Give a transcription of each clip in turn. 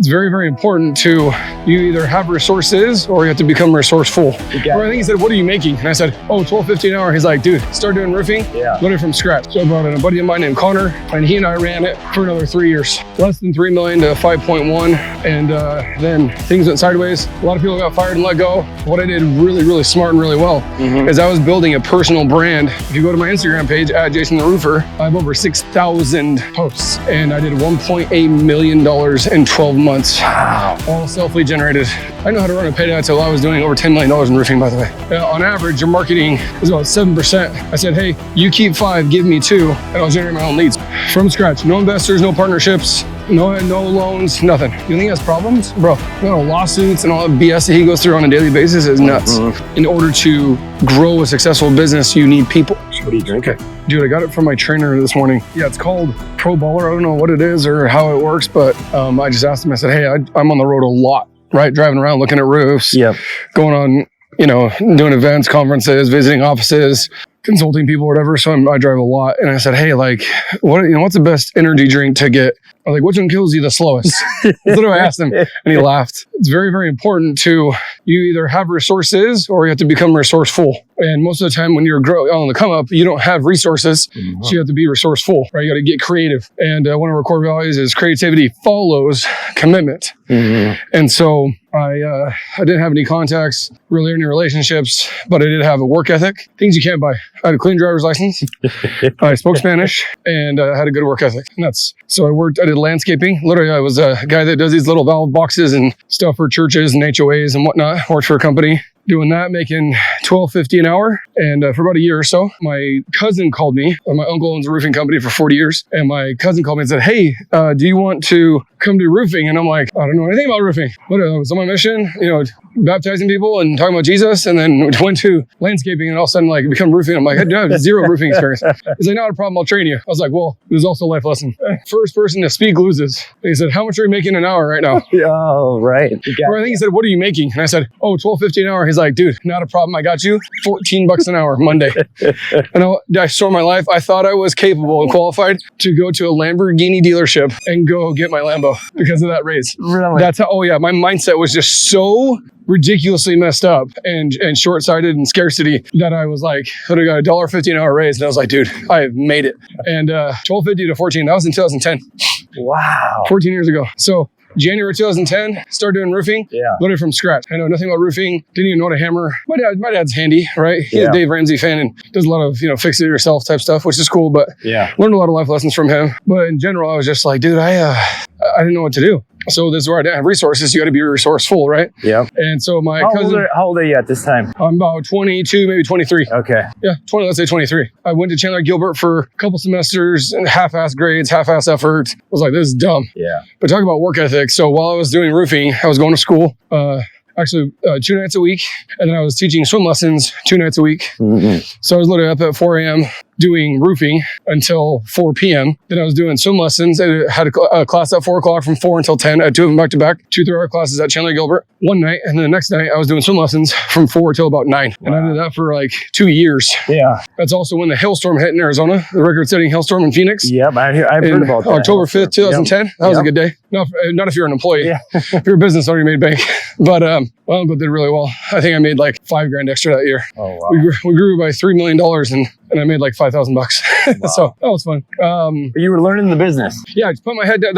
it's very, very important to you either have resources or you have to become resourceful. Or I think he said, what are you making? And I said, oh, $12.50 an hour. He's like, dude, start doing roofing, learn it from scratch. So I brought in a buddy of mine named Connor, and he and I ran it for another 3 years. Less than 3 million to 5.1. And then things went sideways. A lot of people got fired and let go. What I did really, really smart and really well is I was building a personal brand. If you go to my Instagram page, at Jason the Roofer, I have over 6,000 posts, and I did $1.8 million in 12 months. Wow. All self-lead generated. I know how to run a payday until I was doing over $10 million in roofing, by the way. On average, your marketing is about 7%. I said, hey, you keep 5, give me 2, and I'll generate my own leads from scratch. No investors, no partnerships, no loans, nothing. You think he has problems? Bro, lawsuits and all the BS that he goes through on a daily basis is nuts. In order to grow a successful business, you need people. What are you drinking? Dude, I got it from my trainer this morning. Yeah, it's called Pro Baller. I don't know what it is or how it works, but I just asked him, I said, hey, I'm on the road a lot, right? Driving around, looking at roofs, going on, doing events, conferences, visiting offices, consulting people, whatever. So I drive a lot. And I said, hey, like, what's the best energy drink to get? I was like, which one kills you the slowest? That's what I asked him. And he laughed. It's very, very important to you either have resources or you have to become resourceful. And most of the time when you're on the come up, you don't have resources. So you have to be resourceful, right? You got to get creative. And one of our core values is creativity follows commitment. And so I didn't have any contacts, really any relationships, but I did have a work ethic. Things you can't buy. I had a clean driver's license. I spoke Spanish, and I had a good work ethic. And so I did landscaping. Literally, I was a guy that does these little valve boxes and stuff for churches and HOAs and whatnot. Worked for a company doing that, making $12.50 an hour. And for about a year or so, my cousin called me. My uncle owns a roofing company for 40 years. And my cousin called me and said, hey, do you want to come do roofing? And I'm like, I don't know anything about roofing. But I was on my mission, baptizing people and talking about Jesus, and then went to landscaping and all of a sudden become roofing. I'm like, I have zero roofing experience. He's like, not a problem, I'll train you. I was like, well, there's also a life lesson. First person to speak loses. And he said, how much are you making an hour right now? Oh, right. Or I think he said, what are you making? And I said, oh, $12.50 an hour. He's like, dude, not a problem. I got you. $14 an hour Monday. And I saw my life. I thought I was capable and qualified to go to a Lamborghini dealership and go get my Lambo because of that raise. Really? That's how, my mindset was just so ridiculously messed up and short-sighted and scarcity that I was like, I got a $1.50 an hour raise. And I was like, dude, I have made it. And $12.50 to $14, that was in 2010. Wow. 14 years ago. So January 2010, started doing roofing, learned it from scratch. I know nothing about roofing, didn't even know how to hammer. My dad's handy, right? He's a Dave Ramsey fan and does a lot of, fix it yourself type stuff, which is cool, but learned a lot of life lessons from him. But in general, I was just like, dude, I didn't know what to do. So this is where I didn't have resources. You got to be resourceful, right? Yeah. And so my cousin... How old are you at this time? I'm about 22, maybe 23. Okay. Yeah, let's say 23. I went to Chandler Gilbert for a couple semesters and half-ass grades, half-ass effort. I was like, this is dumb. Yeah. But talk about work ethic. So while I was doing roofing, I was going to school. Actually 2 nights a week. And then I was teaching swim lessons 2 nights a week. So I was literally up at 4 a.m. doing roofing until 4 p.m. Then I was doing swim lessons. I had a class at 4 o'clock from 4 until 10. I had 2 of them back to back, 2 3-hour classes at Chandler Gilbert one night. And then the next night I was doing swim lessons from 4 till about 9. And I did that for 2 years. Yeah. That's also when the hailstorm hit in Arizona, the record-setting hailstorm in Phoenix. Yep, I've heard about that. October 5th, 2010. That was a good day. Not if you're an employee. If you're a business owner, you made bank. But my uncle did really well. I think I made $5,000 extra that year. Oh, wow. We grew by $3 million and I made $5,000 bucks. Wow. So that was fun. But you were learning the business. Yeah, I just put my head down.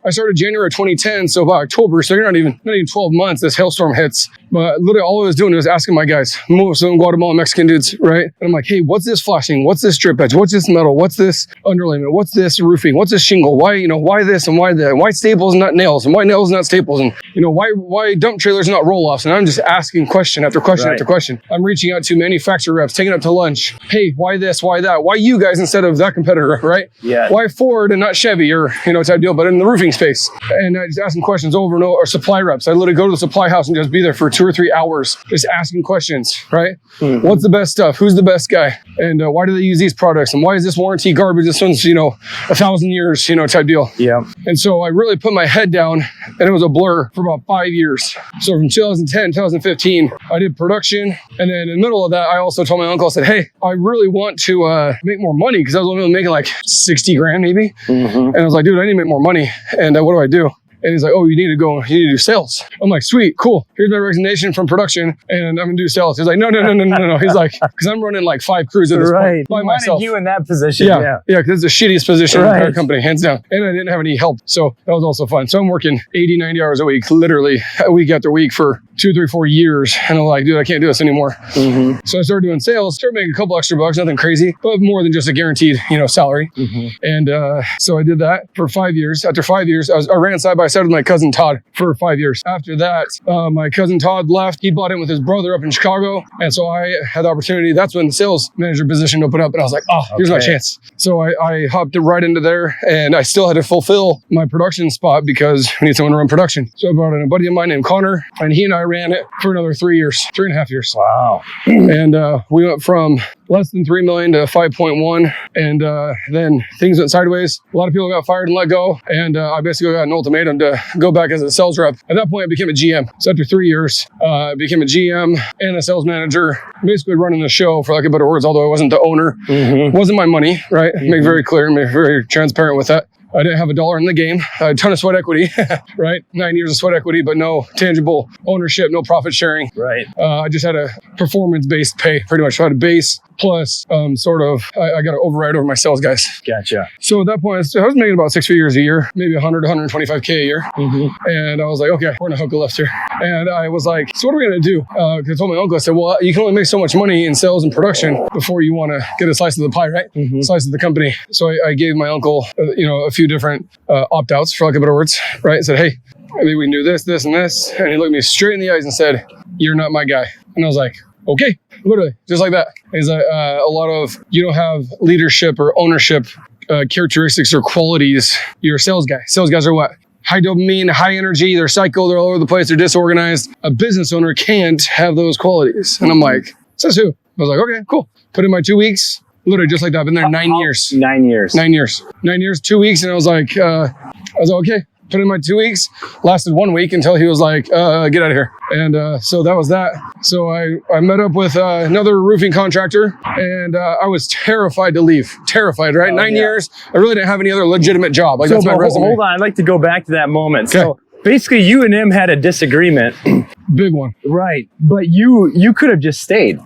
I started January 2010, so by October, so you're not even 12 months, this hailstorm hits. But literally all I was doing was asking my guys, most of them Guatemalan Mexican dudes, right? And I'm like, hey, what's this flashing? What's this drip edge? What's this metal? What's this underlayment? What's this roofing? What's this shingle? Why this and why that? Why staples and not nails? And why nails not staples? And why dump trailers not roll-offs? And I'm just asking question after question after question. I'm reaching out to manufacturer reps, taking up to lunch. Hey, why this? Why that? Why you guys instead of that competitor, right? Yeah. Why Ford and not Chevy or, type deal, but in the roofing space. And I just asking questions over and over, or supply reps. I literally go to the supply house and just be there for 2 or 3 hours, just asking questions, right? What's the best stuff? Who's the best guy? And why do they use these products? And why is this warranty garbage? This one's, 1,000 years, type deal. Yeah. And so I really put my head down and it was a blur for about 5 years. So from 2010, 2015, I did production. And then in the middle of that, I also told my uncle, I said, hey, I really want to make more money because I was only making 60 grand maybe. And I was like, dude, I need to make more money. And what do I do? And he's like, oh, you need to do sales. I'm like, sweet, cool. Here's my resignation from production and I'm gonna do sales. He's like, no. He's like, because I'm running like 5 crews at this point by myself. You in that position. Yeah, because it's the shittiest position in our company, hands down. And I didn't have any help. So that was also fun. So I'm working 80, 90 hours a week, literally week after week for 2, 3, 4 years. And I'm like, dude, I can't do this anymore. So I started doing sales, started making a couple extra bucks, nothing crazy, but more than just a guaranteed, salary. And so I did that for 5 years. After 5 years, I ran side by side with my cousin Todd for 5 years. After that, my cousin Todd left. He bought in with his brother up in Chicago. And so I had the opportunity. That's when the sales manager position opened up. And I was like, here's my chance. So I hopped right into there and I still had to fulfill my production spot because we need someone to run production. So I brought in a buddy of mine named Connor and he and I ran it for another 3.5 years. Wow. And we went from less than 3 million to 5.1. And then things went sideways. A lot of people got fired and let go. And I basically got an ultimatum to go back as a sales rep. At that point, I became a GM. So after 3 years, I became a GM and a sales manager, basically running the show for lack of better words, although I wasn't the owner. It wasn't my money, right? Make very clear, make very transparent with that. I didn't have $1 in the game. I had a ton of sweat equity, right? 9 years of sweat equity, but no tangible ownership, no profit sharing. Right. I just had a performance-based pay, pretty much. So I had a base plus I got to override over my sales guys. Gotcha. So at that point, I was making about 6 figures a year, maybe 100, 125K a year. And I was like, okay, we're going to hook a lift here. And I was like, so what are we going to do? Because I told my uncle, I said, well, you can only make so much money in sales and production before you want to get a slice of the pie, right? Slice of the company. So I gave my uncle, a few different opt-outs, for lack of better words, right? I said, hey, maybe we can do this, this, and this. And he looked me straight in the eyes and said, you're not my guy. And I was like, okay, literally, just like that. He's like, you don't have leadership or ownership characteristics or qualities. You're a sales guy. Sales guys are what? High dopamine, high energy, they're psycho, they're all over the place, they're disorganized. A business owner can't have those qualities. And I'm like, says who? I was like, okay, cool. Put in my 2 weeks. Literally just like that. I've been there 9 years. 9 years. 9 years. 9 years, 2 weeks. And I was like, okay. Put in my 2 weeks. Lasted 1 week until he was like, get out of here. And so that was that. So I met up with another roofing contractor and I was terrified to leave. Terrified, right? 9 years. I really didn't have any other legitimate job. Like, that's my resume. Hold on. I'd like to go back to that moment. Okay. So basically you and him had a disagreement. Big one. Right. But you could have just stayed.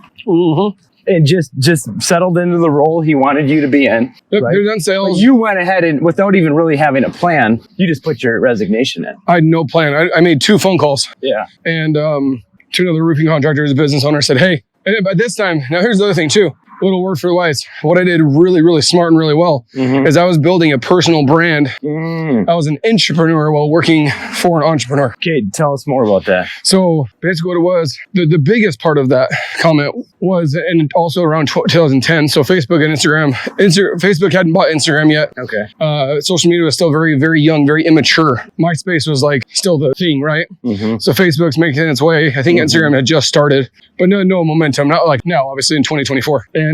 And just settled into the role he wanted you to be in. Yep, right? You're done sales. But you went ahead and, without even really having a plan, you just put your resignation in. I had no plan. I made 2 phone calls. Yeah. And to another roofing contractor, a business owner, said, hey, and by this time, now here's the other thing too. A little word for the wise. What I did really, really smart and really well is I was building a personal brand. I was an entrepreneur while working for an entrepreneur. Okay, tell us more about that. So basically what it was, the biggest part of that comment was, and also around 2010, so Facebook and Instagram. Facebook hadn't bought Instagram yet. Okay. Social media was still very, very young, very immature. MySpace was like still the thing, right? So Facebook's making its way. I think Instagram had just started, but no momentum, not like now, obviously in 2024. And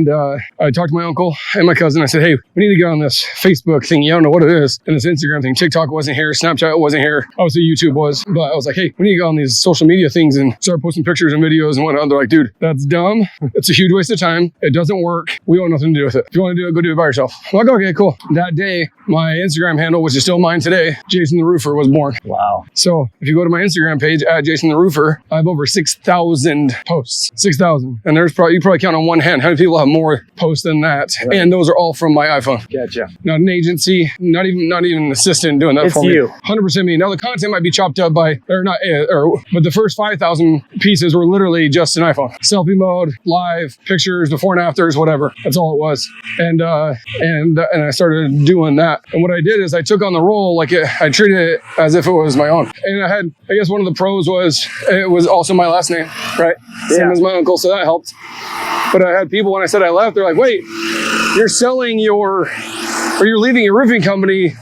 I talked to my uncle and my cousin. I said, hey, we need to get on this Facebook thing. You don't know what it is. And this Instagram thing. TikTok wasn't here. Snapchat wasn't here. Obviously, YouTube was. But I was like, hey, we need to get on these social media things and start posting pictures and videos and whatnot. They're like, dude, that's dumb. It's a huge waste of time. It doesn't work. We want nothing to do with it. If you want to do it, go do it by yourself. I'm like, okay, cool. That day, my Instagram handle, which is still mine today, Jason the Roofer, was born. Wow. So if you go to my Instagram page, at Jason the Roofer, I have over 6,000 posts. 6,000. And you probably count on one hand how many people have more posts than that. Right. And those are all from my iPhone. Gotcha. Not an agency, not even an assistant doing that for me. It's you. 100% me. Now the content might be chopped up but the first 5,000 pieces were literally just an iPhone. Selfie mode, live, pictures, before and afters, whatever. That's all it was. And I started doing that. And what I did is I took on the role I treated it as if it was my own. And I guess one of the pros was it was also my last name, right? Same as my uncle, so that helped. But I had people, when I said I left, they're like, wait, you're leaving your roofing company.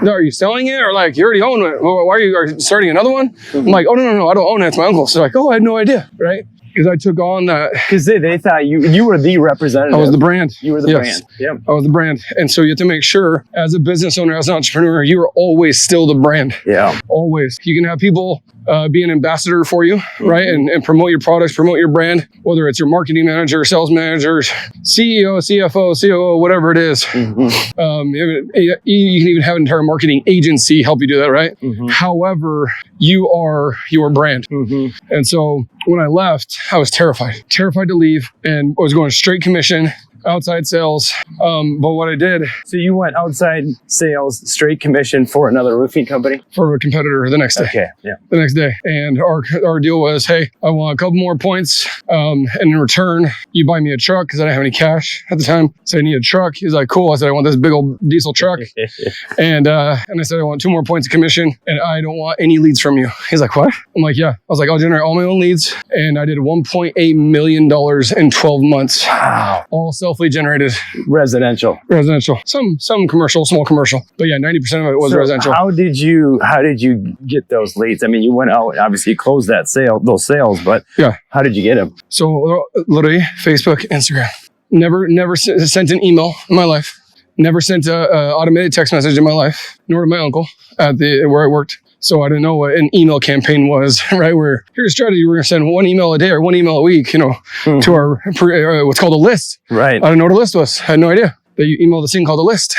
No, are you selling it? Or like, you already own it. Why are you starting another one? I'm like, oh, no, I don't own it. It's my uncle. So like, oh, I had no idea, right? Because I took on that. Because they thought you were the representative. I was the brand. You were the brand. Yep. I was the brand. And so you have to make sure as a business owner, as an entrepreneur, you are always still the brand. Yeah. Always. You can have people be an ambassador for you, right? And promote your products, promote your brand, whether it's your marketing manager, sales manager, CEO, CFO, COO, whatever it is. You can even have an entire marketing agency help you do that, right? However, you are your brand. And so when I left, I was terrified to leave, and I was going straight commission, outside sales. But what I did... So you went outside sales, straight commission for another roofing company? For a competitor the next day. Okay, yeah. The next day. And our deal was, hey, I want a couple more points. And in return, you buy me a truck, because I didn't have any cash at the time. So I need a truck. He's like, cool. I said, I want this big old diesel truck. and I said, I want 2 more points of commission, and I don't want any leads from you. He's like, what? I'm like, yeah. I was like, I'll generate all my own leads. And I did $1.8 million in 12 months. Wow. All self-lead generated. Residential. Some commercial, small commercial. But yeah, 90% of it was residential. How did you get those leads? I mean, you went out, obviously you closed those sales, but yeah, how did you get them? So literally Facebook, Instagram. Never sent an email in my life. Never sent an automated text message in my life, nor to my uncle where I worked. So I didn't know what an email campaign was, right? Where here's a strategy. We're going to send 1 email a day or 1 email a week, to our, what's called a list. Right. I didn't know what a list was. I had no idea. They emailed this thing called a list.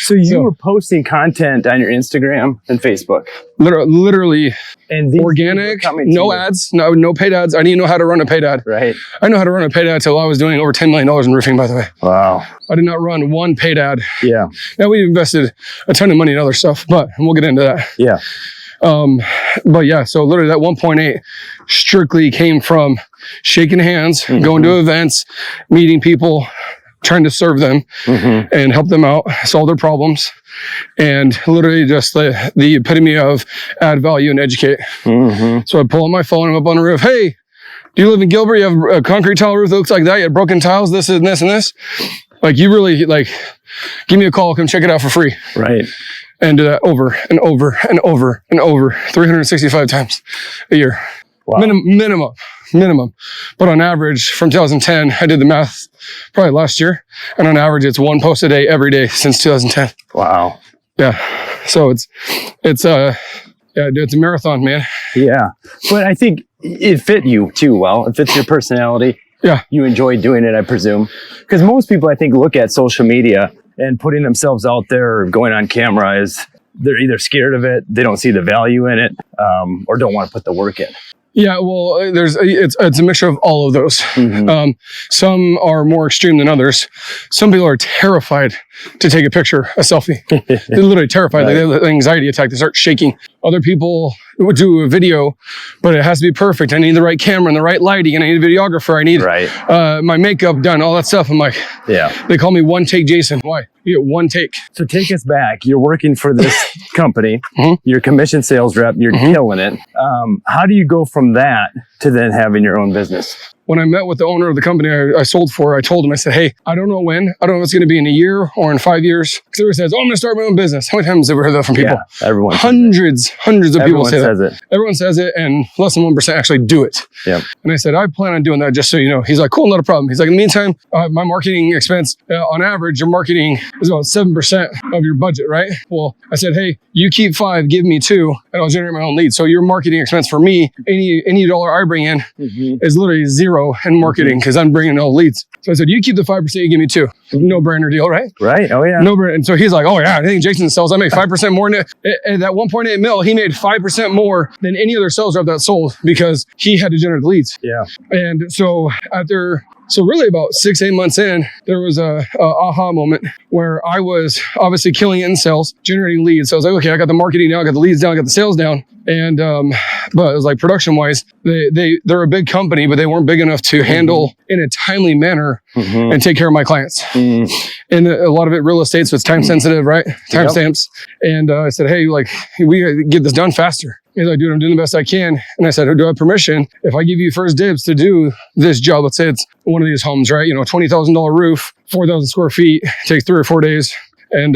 So you were posting content on your Instagram and Facebook? Literally and organic, no ads, no paid ads. I didn't even know how to run a paid ad. Right. I know how to run a paid ad until I was doing over $10 million in roofing, by the way. Wow. I did not run 1 paid ad. Yeah. Now we invested a ton of money in other stuff, but we'll get into that. Yeah. But yeah, so literally that 1.8 strictly came from shaking hands, going to events, meeting people, trying to serve them and help them out, solve their problems, and literally just the epitome of add value and educate. So I pull on my phone, I'm up on the roof. Hey, do you live in Gilbert? You have a concrete tile roof that looks like that. You have broken tiles, this and this and this. Like, you really, give me a call, come check it out for free. Right. And do that over and over and over and over 365 times a year. Wow. Minimum. But on average, from 2010, I did the math probably last year, and on average, it's 1 post a day every day since 2010. Wow. Yeah. So it's a marathon, man. Yeah. But I think it fit you too well. It fits your personality. Yeah. You enjoy doing it, I presume. Because most people, I think, look at social media and putting themselves out there or going on camera is they're either scared of it, they don't see the value in it, or don't want to put the work in. Yeah, well, it's a mixture of all of those. Some are more extreme than others. Some people are terrified to take a picture, a selfie. They're literally terrified. Right. They have an anxiety attack. They start shaking. Other people would do a video, but it has to be perfect. I need the right camera and the right lighting, and I need a videographer. I need my makeup done, all that stuff. I'm like, yeah. They call me one take Jason. Why? You get 1 take. So take us back. You're working for this company. You're commission sales rep. You're killing it. How do you go from that to then having your own business? When I met with the owner of the company I sold for, I told him, I said, hey, I don't know when. I don't know if it's going to be in a year or in 5 years. Because everyone says, oh, I'm going to start my own business. How many times have we heard that from people? Yeah, everyone. Hundreds of people say that. It. Everyone says it, and less than 1% actually do it. Yeah. And I said, I plan on doing that, just so you know. He's like, cool, not a problem. He's like, in the meantime, my marketing expense, on average, your marketing is about 7% of your budget, right? Well, I said, hey, you keep 5, give me 2, and I'll generate my own leads. So your marketing expense for me, any dollar I bring in is literally 0 in marketing, because I'm bringing all leads. So I said, you keep the 5%, you give me 2. No brainer deal, right? Right. Oh yeah. No brainer. And so he's like, oh yeah, I think Jason sells. I make 5% more. At that 1.8 mil, he made 5% more than any other sales rep that sold, because he had to generate leads. Yeah. And so really about 6-8 months in, there was a aha moment where I was obviously killing it in sales, generating leads. So I was like, okay, I got the marketing down, I got the leads down, I got the sales down. And, but it was like production wise, they're a big company, but they weren't big enough to handle in a timely manner and take care of my clients. And a lot of it real estate, so it's time sensitive, right? Time stamps. And I said, hey, we gotta get this done faster. He's like, dude, I'm doing the best I can. And I said, do I have permission? If I give you first dibs to do this job, let's say it's one of these homes, right? $20,000 roof, 4,000 square feet, takes 3 or 4 days, and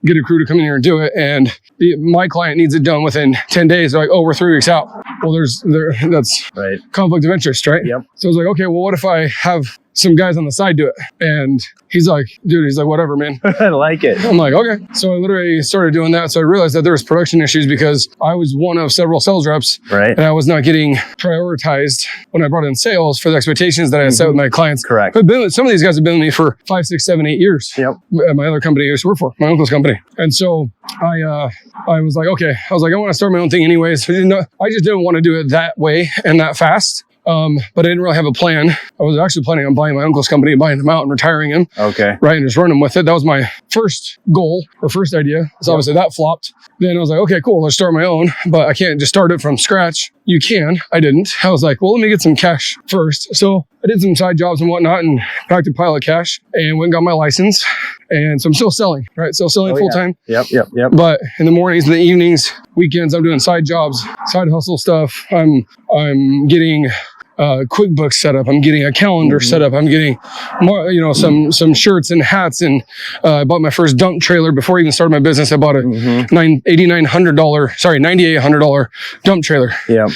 get a crew to come in here and do it. And my client needs it done within 10 days. They're like, oh, we're 3 weeks out. Well, that's conflict of interest, right? Yep. So I was like, okay, well, what if I have some guys on the side do it. And he's like, whatever, man. I like it. I'm like, okay. So I literally started doing that. So I realized that there was production issues because I was one of several sales reps. Right. And I was not getting prioritized when I brought in sales for the expectations that I had set with my clients. Correct. But some of these guys have been with me for 5, 6, 7, 8 years. Yep. At my other company I used to work for, my uncle's company. And so I was like, okay. I was like, I want to start my own thing anyways. I just didn't want to do it that way and that fast. But I didn't really have a plan. I was actually planning on buying my uncle's company, buying them out and retiring him. Okay. Right. And just running with it. That was my first goal or first idea. So obviously that flopped. Then I was like, okay, cool. Let's start my own, but I can't just start it from scratch. You can. I didn't. I was like, well, let me get some cash first. So I did some side jobs and whatnot and packed a pile of cash and went and got my license. And so I'm still selling, right? Still selling full time. Yep. But in the mornings and the evenings, weekends, I'm doing side jobs, side hustle stuff. I'm getting QuickBooks set up. I'm getting a calendar set up. I'm getting more, some shirts and hats. And I bought my first dump trailer before I even started my business. I bought a $9,800 dump trailer. Yeah.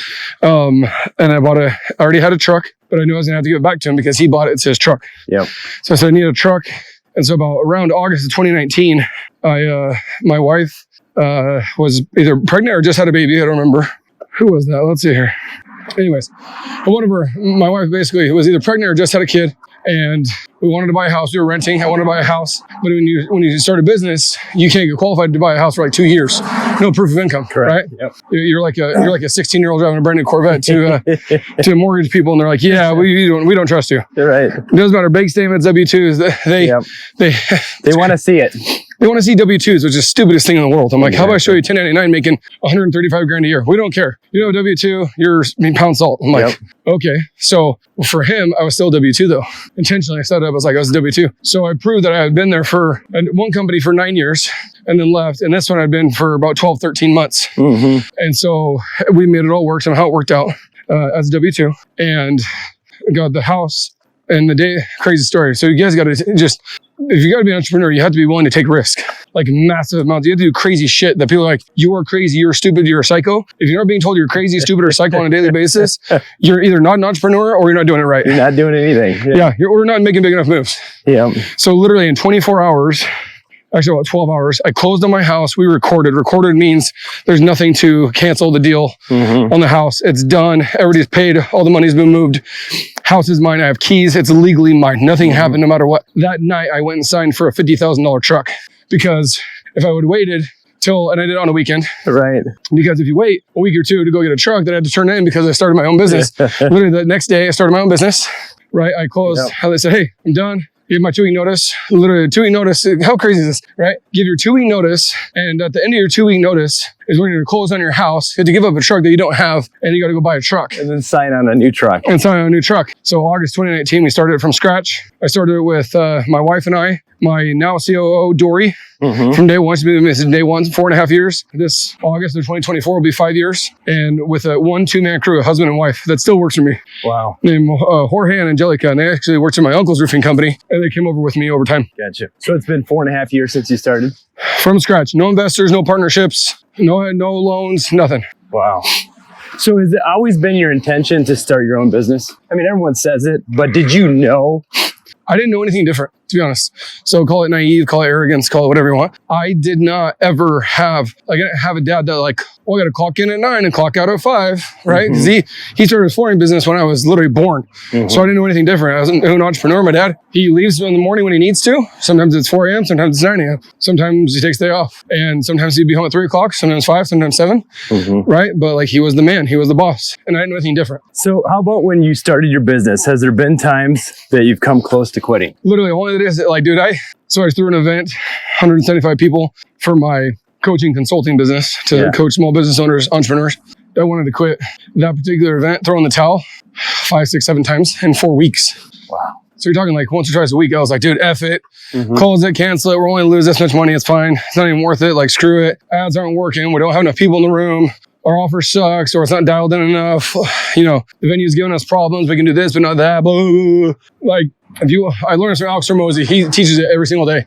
And I already had a truck, but I knew I was gonna have to give it back to him because he bought it. It's his truck. Yep. So I said, I need a truck. And so around August of 2019, my wife was either pregnant or just had a baby. I don't remember. Who was that? Let's see here. Anyways, my wife basically was either pregnant or just had a kid, and we wanted to buy a house. We were renting. I wanted to buy a house, but when you start a business, you can't get qualified to buy a house for like 2 years. No proof of income, correct? Right? Yep. You're like a 16-year-old driving a brand new Corvette to mortgage people, and they're like, yeah, we don't trust you. You're right. It doesn't matter. Bank statements, W-2s. They want to see it. They want to see W-2s, which is the stupidest thing in the world. I'm like, how about I show you 1099 making 135 grand a year? We don't care. You know, W-2, you're pound salt. I'm like, okay. So for him, I was still W-2 though. Intentionally, I set it up. I was W-2. So I proved that I had been there for one company for 9 years and then left. And this one I'd been for about 12, 13 months. Mm-hmm. And so we made it all work. Somehow it worked out as a W-2 and got the house. And the day, crazy story. So you guys got to if you got to be an entrepreneur, you have to be willing to take risk, like massive amounts. You have to do crazy shit that people are like, you are crazy, you're stupid, you're a psycho. If you're not being told you're crazy, stupid, or psycho on a daily basis, you're either not an entrepreneur or you're not doing it right. You're not doing anything. Yeah, or not making big enough moves. Yeah. So literally in 24 hours, actually about 12 hours, I closed on my house. We recorded. Recorded means there's nothing to cancel the deal on the house. It's done. Everybody's paid. All the money's been moved. House is mine. I have keys. It's legally mine. Nothing happened no matter what. That night, I went and signed for a $50,000 truck because if I would have waited and I did it on a weekend. Right. Because if you wait a week or two to go get a truck, then I had to turn it in because I started my own business. Literally the next day, I started my own business. Right. I closed. Yep. They said, hey, I'm done. Give my 2-week notice, literally 2-week notice. How crazy is this, right? Give your 2-week notice. And at the end of your 2-week notice is when you're going to close on your house. You have to give up a truck that you don't have and you got to go buy a truck. And then sign on a new truck. So August 2019, we started it from scratch. I started it with my wife and I, my now COO, Dory, from day one. She's been with me since day one, 4.5 years. This August of 2024 will be 5 years. And with a 1-2-man crew, a husband and wife that still works for me. Wow. Named Jorge and Angelica. And they actually worked in my uncle's roofing company. And they came over with me over time. Gotcha. So it's been 4.5 years since you started? From scratch. No investors, no partnerships, no loans, nothing. Wow. So has it always been your intention to start your own business? I mean, everyone says it, but did you know? I didn't know anything different, to be honest. So call it naive, call it arrogance, call it whatever you want. I did not ever have a dad that like, oh, I got to clock in at 9 and clock out at 5, right? Because he started his flooring business when I was literally born. So I didn't know anything different. I was an entrepreneur. My dad, he leaves in the morning when he needs to. Sometimes it's 4 a.m., sometimes it's 9 a.m. Sometimes he takes the day off. And sometimes he'd be home at 3 o'clock, sometimes 5, sometimes 7, right? But like he was the man, he was the boss. And I didn't know anything different. So how about when you started your business? Has there been times that you've come close to quitting? Literally, only it is like, dude, I threw an event, 175 people for my coaching consulting business to coach small business owners, entrepreneurs. I wanted to quit that particular event, throw in the towel 5, 6, 7 times in 4 weeks. Wow. So you're talking like once or twice a week. I was like, dude, F it, close it, cancel it. We're only lose this much money. It's fine. It's not even worth it. Like, screw it. Ads aren't working. We don't have enough people in the room. Our offer sucks, or it's not dialed in enough. You know, the venue's giving us problems. We can do this, but not that. Blah, blah, blah. Like, I learned this from Alex Hormozy. He teaches it every single day.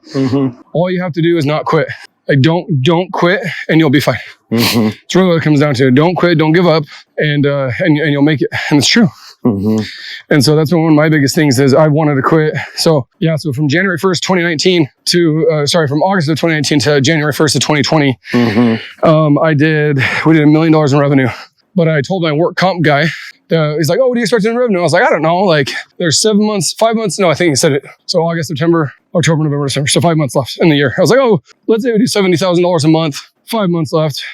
All you have to do is not quit. Like, don't quit, and you'll be fine. It's really what it comes down to. Don't quit, don't give up, and you'll make it. And it's true. And so that's been one of my biggest things is I wanted to quit. So so from January 1st, 2019 to, from August of 2019 to January 1st of 2020, we did $1 million in revenue. But I told my work comp guy, he's like, oh, what do you expect in revenue? I was like, I don't know. Like there's 5 months. No, I think he said it. So August, September, October, November, December. So 5 months left in the year. I was like, oh, let's say we do $70,000 a month, 5 months left,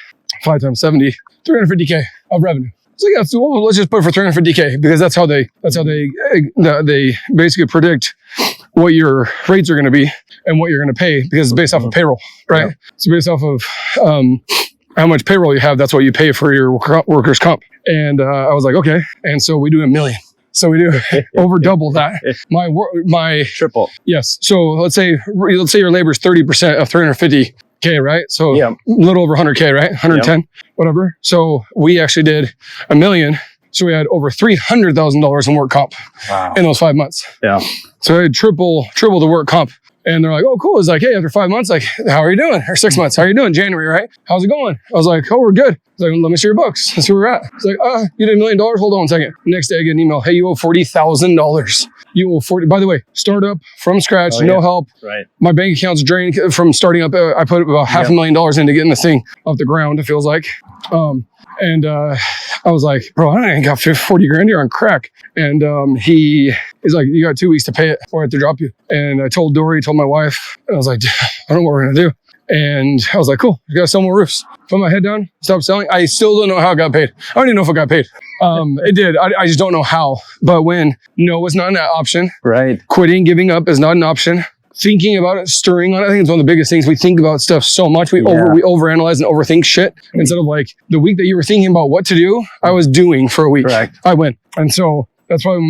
5 times 70, $350K of revenue. I was like, yeah, so let's just put it for $350K because that's how they basically predict what your rates are going to be and what you're going to pay because it's based off of payroll, right? Yeah. So based off of how much payroll you have, that's what you pay for your workers' comp. And I was like, okay. And so we do $1 million. So we do over double that. My triple. Yes. So let's say your labor is 30% of $350K, right? So a little over 100K, right? 110, whatever. So we actually did $1 million. So we had over $300,000 in work comp in those 5 months. Yeah. So I had triple the work comp. And they're like, oh, cool. It's like, hey, after 5 months, like, how are you doing? Or 6 months, how are you doing? January, right? How's it going? I was like, oh, we're good. It's like, let me see your books. Let's see where we're at. It's like, you did $1 million? Hold on a second. Next day, I get an email. Hey, you owe $40,000. You owe 40. By the way, startup from scratch, no help. Right. My bank account's drained from starting up. I put about $500,000 into getting this thing off the ground, it feels like. And I was like, bro, I ain't got 40 grand here on crack. And he's like, you got 2 weeks to pay it or I have to drop you. And I told Dory, told my wife, and I was like, I don't know what we're going to do. And I was like, cool, you got to sell more roofs. Put my head down, stop selling. I still don't know how it got paid. I don't even know if it got paid. It did. I just don't know how. But when no is not an option, right? Quitting, giving up is not an option. Thinking about it, stirring on it. I think it's one of the biggest things. We think about stuff so much. We overanalyze and overthink shit. Instead of like the week that you were thinking about what to do, I was doing for a week. Correct. I went. And so that's probably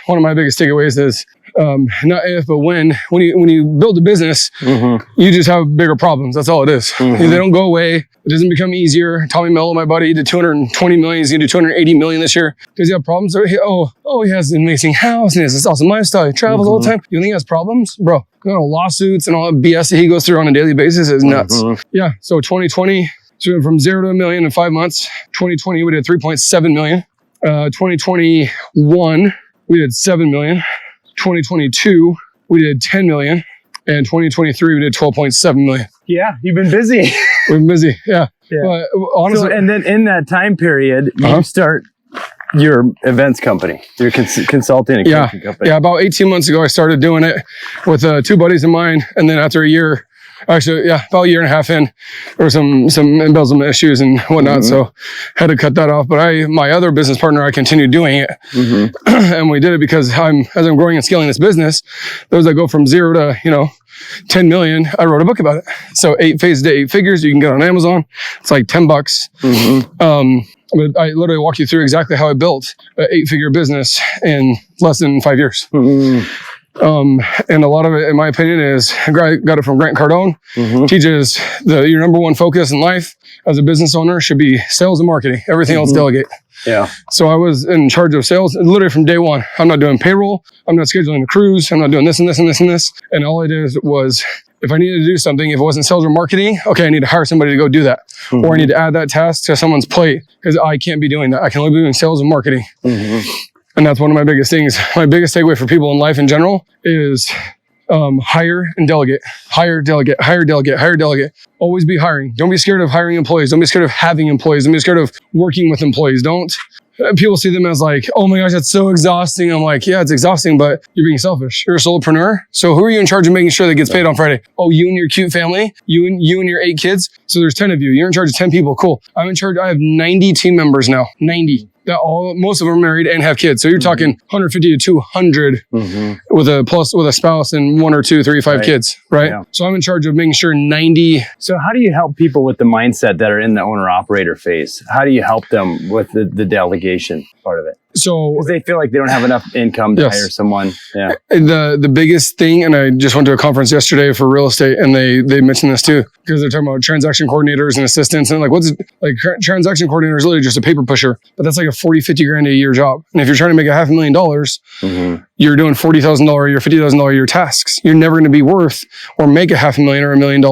one of my biggest takeaways is not if, but when you build a business, you just have bigger problems. That's all it is. They don't go away. It doesn't become easier. Tommy Mello, my buddy, he did 220 million. He's going to do 280 million this year. Does he have problems? He has an amazing house and he has this awesome lifestyle. He travels all the time. You think he has problems? Bro, lawsuits and all that BS that he goes through on a daily basis is nuts. Yeah. So 2020, so we went from 0 to $1 million in 5 months. 2020, we did 3.7 million. 2021, we did 7 million. 2022, we did 10 million. And 2023, we did 12.7 million. Yeah, you've been busy. We've been busy, yeah. But honestly, and then in that time period, you start your events company, your consulting and coaching company. Yeah, about 18 months ago, I started doing it with 2 buddies of mine. And then after a year, about a year and a half in, there were some embezzlement issues and whatnot. So had to cut that off. But my other business partner, I continued doing it. And we did it because as I'm growing and scaling this business, those that go from 0 to, 10 million, I wrote a book about it. So 8 phases to 8 figures, you can get on Amazon. It's like $10. But I literally walk you through exactly how I built an 8-figure business in less than 5 years. And a lot of it, in my opinion, is I got it from Grant Cardone. Teaches your number one focus in life as a business owner should be sales and marketing. Everything else delegate. Yeah. So I was in charge of sales literally from day one. I'm not doing payroll. I'm not scheduling the crews. I'm not doing this and this and this and this. And all I did was, if I needed to do something, if it wasn't sales or marketing, okay, I need to hire somebody to go do that. Or I need to add that task to someone's plate because I can't be doing that. I can only be doing sales and marketing. And that's one of my biggest things. My biggest takeaway for people in life in general is hire and delegate. Hire, delegate, hire, delegate, hire, delegate. Always be hiring. Don't be scared of hiring employees. Don't be scared of having employees. Don't be scared of working with employees. People see them as like, oh my gosh, that's so exhausting. I'm like, yeah, it's exhausting, but you're being selfish. You're a solopreneur. So who are you in charge of making sure that gets paid on Friday? Oh, you and your cute family, you and your 8 kids. So there's 10 of you. You're in charge of 10 people. Cool. I'm in charge. I have 90 team members now. 90. Most of them are married and have kids. So you're talking 150 to 200 with a spouse and 1 or 2, 3, 5 kids, right? Yeah. So I'm in charge of making sure 90. So how do you help people with the mindset that are in the owner operator phase? How do you help them with the delegation part of it? So because they feel like they don't have enough income to hire someone. Yeah. The biggest thing, and I just went to a conference yesterday for real estate, and they mentioned this too, because they're talking about transaction coordinators and assistants, and transaction coordinator is literally just a paper pusher, but that's like a 40, 50 grand a year job. And if you're trying to make $500,000, you're doing $40,000 a year, $50,000 a year tasks. You're never going to be worth or make $500,000 or $1 million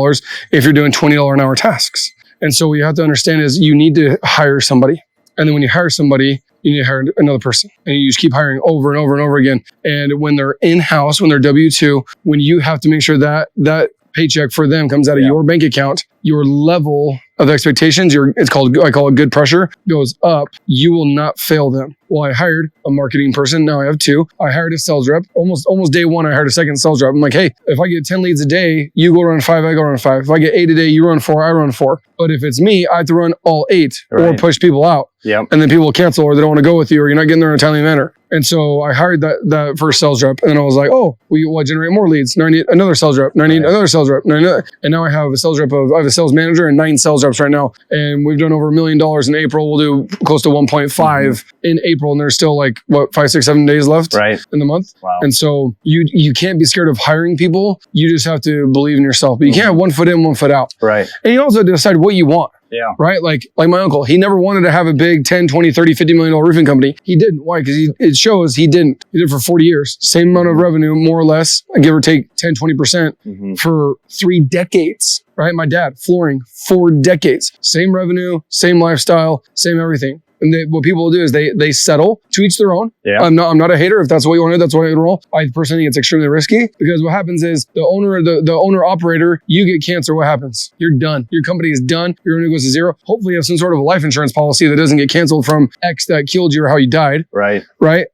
if you're doing $20 an hour tasks. And so what you have to understand is you need to hire somebody. And then when you hire somebody, you need to hire another person. And you just keep hiring over and over and over again. And when they're in-house, when they're W-2, when you have to make sure that that paycheck for them comes out of your bank account, your level of expectations, I call it good pressure, goes up, you will not fail them. Well, I hired a marketing person. Now I have 2. I hired a sales rep. Almost day 1, I hired a second sales rep. I'm like, hey, if I get 10 leads a day, you go run 5, I go run 5. If I get 8 a day, you run 4, I run 4. But if it's me, I have to run all 8 or push people out. And then people will cancel or they don't want to go with you or you're not getting there in a timely manner. And so I hired that first sales rep, and then I was like, oh, we want to generate more leads. Now I need another sales rep. Now I need another sales rep. And now I have a sales rep I have a sales manager and 9 sales reps right now. And we've done over $1 million in April. We'll do close to 1.5 in April. And there's still like, 5, 6, 7 days left in the month. Wow. And so you can't be scared of hiring people. You just have to believe in yourself. But you can't have 1 foot in, 1 foot out. And you also have to decide what you want. Right? Like my uncle, he never wanted to have a big 10, 20, 30, $50 million roofing company. He didn't. Why? Because it shows he didn't. He did it for 40 years. Same amount of revenue, more or less, give or take 10, 20% for 3 decades. Right? My dad, flooring, 4 decades. Same revenue, same lifestyle, same everything. And what people will do is they settle, to each their own. I'm not a hater. If that's what you want to do, that's what I roll. I personally think it's extremely risky because what happens is the owner operator, you get cancer. What happens? You're done. Your company is done. Your revenue goes to 0. Hopefully you have some sort of a life insurance policy that doesn't get canceled from X that killed you or how you died. Right.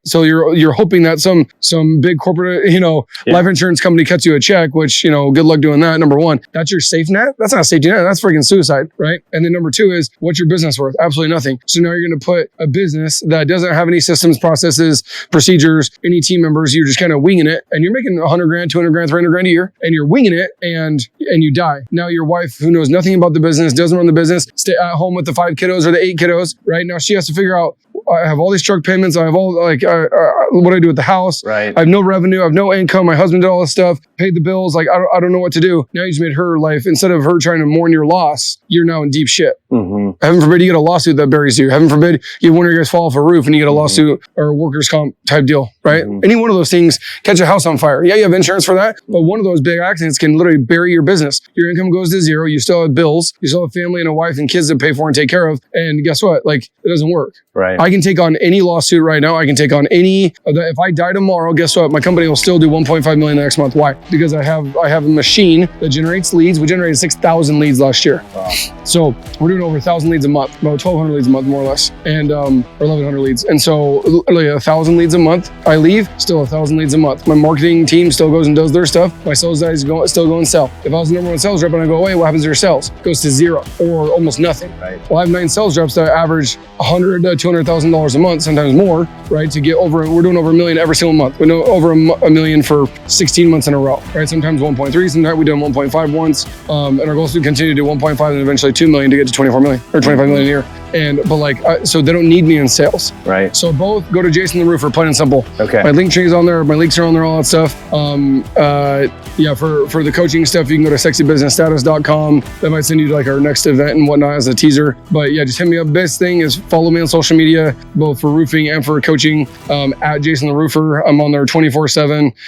So you're hoping that some big corporate, life insurance company cuts you a check, which, good luck doing that. Number 1, that's your safe net. That's not a safety net. That's freaking suicide. Right. And then number 2 is what's your business worth? Absolutely nothing. So now you're going to put a business that doesn't have any systems, processes, procedures, any team members. You're just kind of winging it, and you're making 100 grand, 200 grand, 300 grand a year, and you're winging it, and you die. Now your wife, who knows nothing about the business, doesn't run the business, stay at home with the 5 kiddos or the 8 kiddos. Right now, she has to figure out. I have all these truck payments. I have all what do I do with the house? I have no revenue. I have no income. My husband did all this stuff, paid the bills. Like I don't know what to do. Now you just made her life, instead of her trying to mourn your loss, you're now in deep shit. Heaven forbid you get a lawsuit that buries you. Heaven forbid you have one of your guys fall off a roof and you get a lawsuit or a workers' comp type deal, right? Any one of those things, catch a house on fire. Yeah, you have insurance for that, but one of those big accidents can literally bury your business. Your income goes to 0. You still have bills. You still have family and a wife and kids to pay for and take care of. And guess what? Like, it doesn't work. I can take on any lawsuit right now. I can take on any of that. If I die tomorrow, guess what? My company will still do 1.5 million next month. Why? Because I have a machine that generates leads. We generated 6,000 leads last year. So we're doing over 1,000 leads a month, about 1,200 leads a month, more or less, and or 1,100 leads. And so literally 1,000 leads a month. I leave, still 1,000 leads a month. My marketing team still goes and does their stuff. My sales guys still go and sell. If I was the number 1 sales rep and I go away, what happens to your sales? It goes to 0 or almost nothing. Well, I have 9 sales reps that average $100,000 to $200,000 a month, sometimes more, right? To get over, we're doing over $1 million every single month. We do over $1 million for 16 months in a row, right? Sometimes 1.3, sometimes we do 1.5 once. And our goal is to continue to do 1.5 and eventually 2 million to get to 24 million or 25 million a year. So they don't need me in sales. So both go to Jason the Roofer, plain and simple. My link tree is on there. My links are on there, all that stuff. For the coaching stuff, you can go to sexybusinessstatus.com. That might send you to like our next event and whatnot as a teaser. But yeah, just hit me up. Best thing is follow me on social media, both for roofing and for coaching, at Jason the Roofer. I'm on there 24/7.